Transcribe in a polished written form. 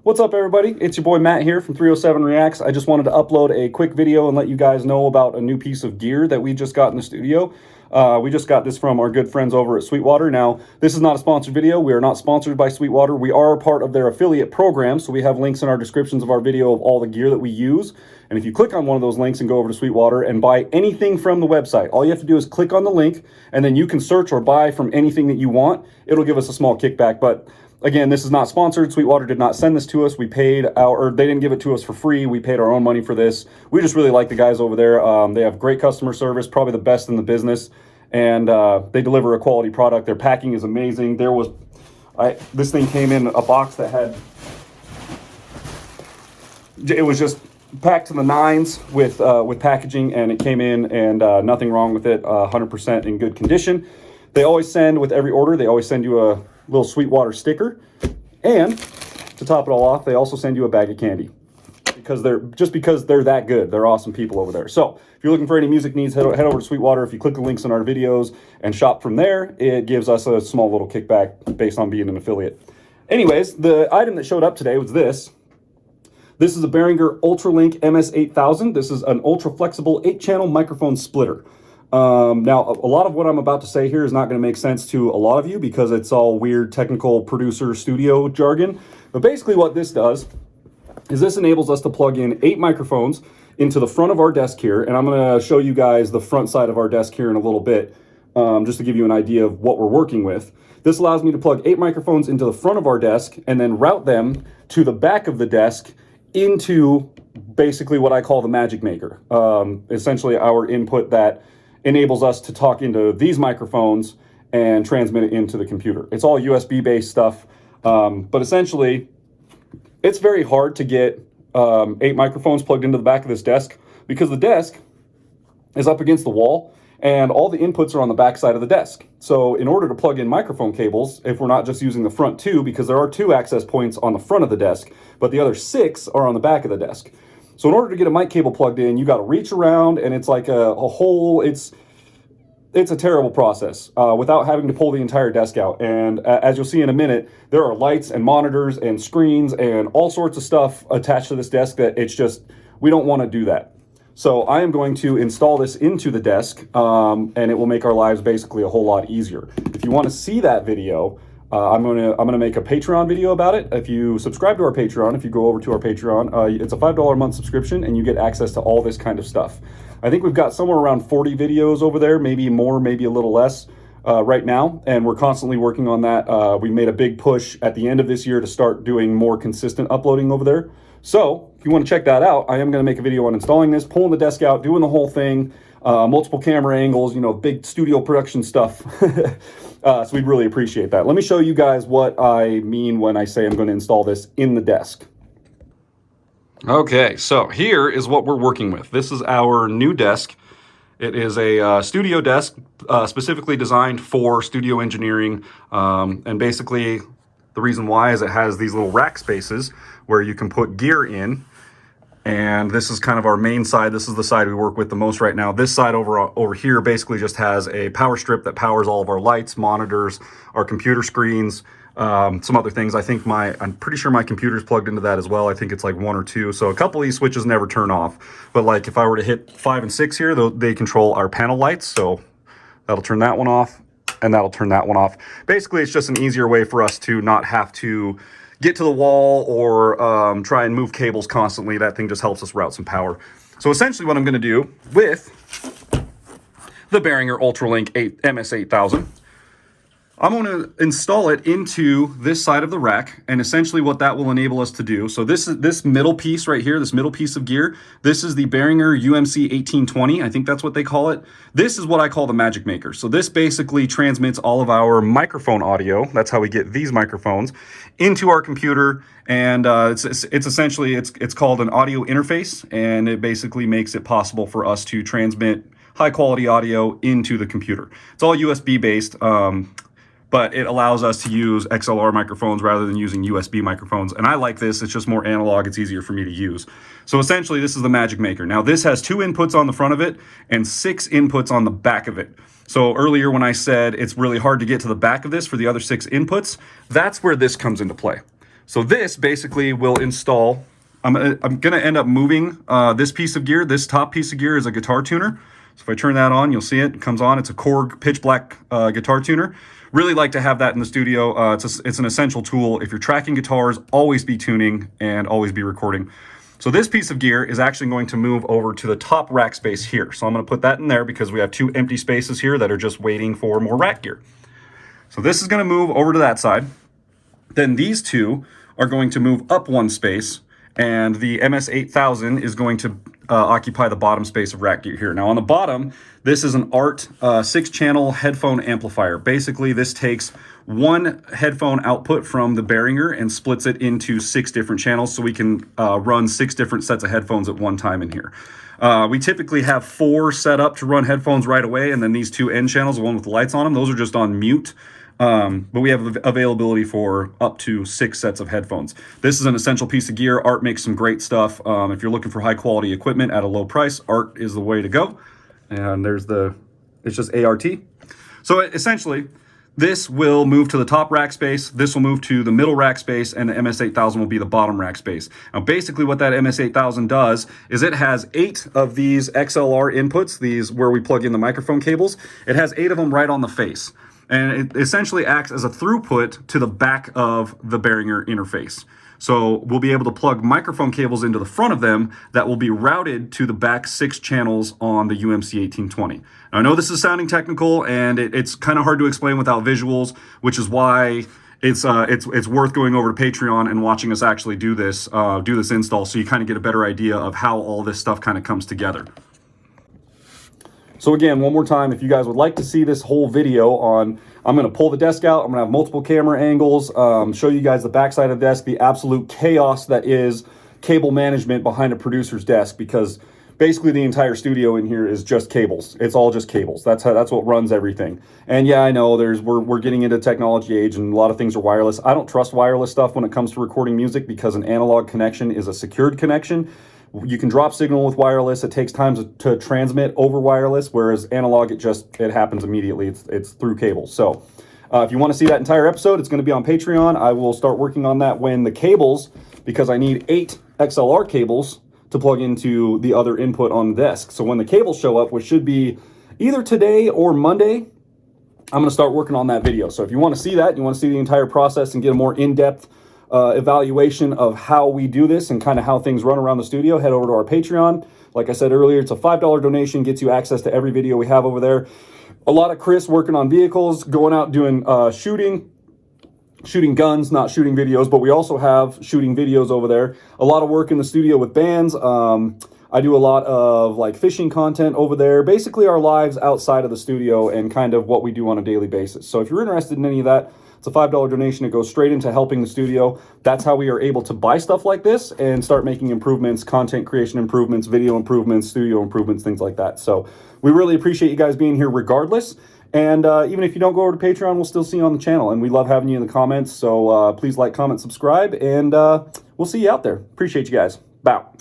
What's up, everybody? It's your boy Matt here from 307 Reacts. I just wanted to upload a quick video and let you guys know about a new piece of gear that we just got in the studio. We just got this from our good friends over at Sweetwater. Now, this is not a sponsored video. We are not sponsored by Sweetwater. We are a part of their affiliate program, so we have links in our descriptions of our video of all the gear that we use. And if you click on one of those links and go over to Sweetwater and buy anything from the website, all you have to do is click on the link, and then you can search or buy from anything that you want. It'll give us a small kickback, but again, this is not sponsored. Sweetwater did not send this to us. We paid or they didn't give it to us for free. We paid our own money for this. We just really like the guys over there. They have great customer service, probably the best in the business, and they deliver a quality product. Their packing is amazing. This thing came in a box that had, it was just packed to the nines with packaging, and it came in and nothing wrong with it, 100% in good condition. They always send, with every order, they always send you a little Sweetwater sticker, and to top it all off, they also send you a bag of candy because they're that good. They're awesome people over there. So if you're looking for any music needs, head over to Sweetwater. If you click the links in our videos and shop from there, it gives us a small little kickback based on being an affiliate. Anyways, the item that showed up today was this. This is a Behringer UltraLink MS8000. This is an ultra flexible 8-channel microphone splitter. Now, a lot of what I'm about to say here is not going to make sense to a lot of you because it's all weird technical producer studio jargon. But basically what this does is this enables us to plug in 8 microphones into the front of our desk here. And I'm going to show you guys the front side of our desk here in a little bit, just to give you an idea of what we're working with. This allows me to plug 8 microphones into the front of our desk and then route them to the back of the desk into basically what I call the magic maker. Essentially our input that enables us to talk into these microphones and transmit it into the computer. It's all USB based stuff, but essentially it's very hard to get 8 microphones plugged into the back of this desk because the desk is up against the wall and all the inputs are on the back side of the desk. So in order to plug in microphone cables, if we're not just using the front 2, because there are 2 access points on the front of the desk, but the other 6 are on the back of the desk. So in order to get a mic cable plugged in, you got to reach around, and it's like a whole, it's a terrible process without having to pull the entire desk out. And as you'll see in a minute, there are lights and monitors and screens and all sorts of stuff attached to this desk that it's just, we don't want to do that. So I am going to install this into the desk, and it will make our lives basically a whole lot easier. If you want to see that video, I'm gonna make a Patreon video about it. If you subscribe to our Patreon, if you go over to our Patreon, it's a $5 a month subscription, and you get access to all this kind of stuff. I think we've got somewhere around 40 videos over there, maybe more, maybe a little less right now, and we're constantly working on that. We made a big push at the end of this year to start doing more consistent uploading over there. So if you want to check that out, I am going to make a video on installing this, pulling the desk out, doing the whole thing, multiple camera angles, you know, big studio production stuff. So we'd really appreciate that. Let me show you guys what I mean when I say I'm going to install this in the desk. Okay, so here is what we're working with. This is our new desk. It is a studio desk specifically designed for studio engineering. And basically the reason why is it has these little rack spaces where you can put gear in. And this is kind of our main side. This is the side we work with the most right now. This side over here basically just has a power strip that powers all of our lights, monitors, our computer screens, some other things. I'm pretty sure my computer's plugged into that as well. I think it's like 1 or 2. So a couple of these switches never turn off. But like if I were to hit 5 and 6 here, they control our panel lights. So that'll turn that one off and that'll turn that one off. Basically, it's just an easier way for us to not have to get to the wall or try and move cables constantly. That thing just helps us route some power. So essentially what I'm going to do with the Behringer UltraLink MS8000, I'm going to install it into this side of the rack, and essentially what that will enable us to do, so this middle piece right here, this middle piece of gear, this is the Behringer UMC 1820, I think that's what they call it. This is what I call the magic maker. So this basically transmits all of our microphone audio, that's how we get these microphones, into our computer, and it's essentially, it's called an audio interface, and it basically makes it possible for us to transmit high quality audio into the computer. It's all USB based, but it allows us to use XLR microphones rather than using USB microphones. And I like this, it's just more analog, it's easier for me to use. So essentially this is the magic maker. Now this has 2 inputs on the front of it and 6 inputs on the back of it. So earlier when I said it's really hard to get to the back of this for the other 6 inputs, that's where this comes into play. So this basically will install, I'm gonna end up moving this piece of gear. This top piece of gear is a guitar tuner. So if I turn that on, you'll see it comes on. It's a Korg pitch black guitar tuner. Really like to have that in the studio. It's an essential tool. If you're tracking guitars, always be tuning and always be recording. So this piece of gear is actually going to move over to the top rack space here. So I'm gonna put that in there because we have 2 empty spaces here that are just waiting for more rack gear. So this is gonna move over to that side. Then these 2 are going to move up 1 space, and the MS-8000 is going to occupy the bottom space of rack gear here. Now on the bottom, this is an ART 6-channel headphone amplifier. Basically, this takes 1 headphone output from the Behringer and splits it into 6 different channels, so we can run 6 different sets of headphones at one time in here. We typically have 4 set up to run headphones right away, and then these 2 end channels, the one with the lights on them, those are just on mute. But we have availability for up to 6 sets of headphones. This is an essential piece of gear. ART makes some great stuff. If you're looking for high quality equipment at a low price, ART is the way to go. And there's it's just ART. So essentially, this will move to the top rack space, this will move to the middle rack space, and the MS-8000 will be the bottom rack space. Now basically what that MS-8000 does is it has 8 of these XLR inputs, these where we plug in the microphone cables. It has 8 of them right on the face. And it essentially acts as a throughput to the back of the Behringer interface. So we'll be able to plug microphone cables into the front of them that will be routed to the back 6 channels on the UMC 1820. Now, I know this is sounding technical and it's kind of hard to explain without visuals, which is why it's worth going over to Patreon and watching us actually do this install, so you kind of get a better idea of how all this stuff kind of comes together. So again, one more time, if you guys would like to see this whole video on, I'm going to pull the desk out, I'm going to have multiple camera angles, show you guys the backside of the desk, the absolute chaos that is cable management behind a producer's desk, because basically the entire studio in here is just cables. It's all just cables. That's what runs everything. And yeah, I know we're getting into technology age and a lot of things are wireless. I don't trust wireless stuff when it comes to recording music because an analog connection is a secured connection. You can drop signal with wireless. It takes time to transmit over wireless, whereas analog, it happens immediately. It's through cables. So if you want to see that entire episode, it's going to be on Patreon. I will start working on that when the cables, because I need 8 XLR cables to plug into the other input on the desk. So when the cables show up, which should be either today or Monday, I'm going to start working on that video. So if you want to see that, you want to see the entire process and get a more in-depth evaluation of how we do this and kind of how things run around the studio, head over to our Patreon. Like I said earlier, it's a $5 donation, gets you access to every video we have over there. A lot of Chris working on vehicles, going out doing shooting guns, not shooting videos, but we also have shooting videos over there. A lot of work in the studio with bands. I do a lot of like fishing content over there, basically our lives outside of the studio and kind of what we do on a daily basis. So if you're interested in any of that, it's a $5 donation. It goes straight into helping the studio. That's how we are able to buy stuff like this and start making improvements, content creation improvements, video improvements, studio improvements, things like that. So we really appreciate you guys being here regardless. And even if you don't go over to Patreon, we'll still see you on the channel. And we love having you in the comments. So please like, comment, subscribe, and we'll see you out there. Appreciate you guys. Bow.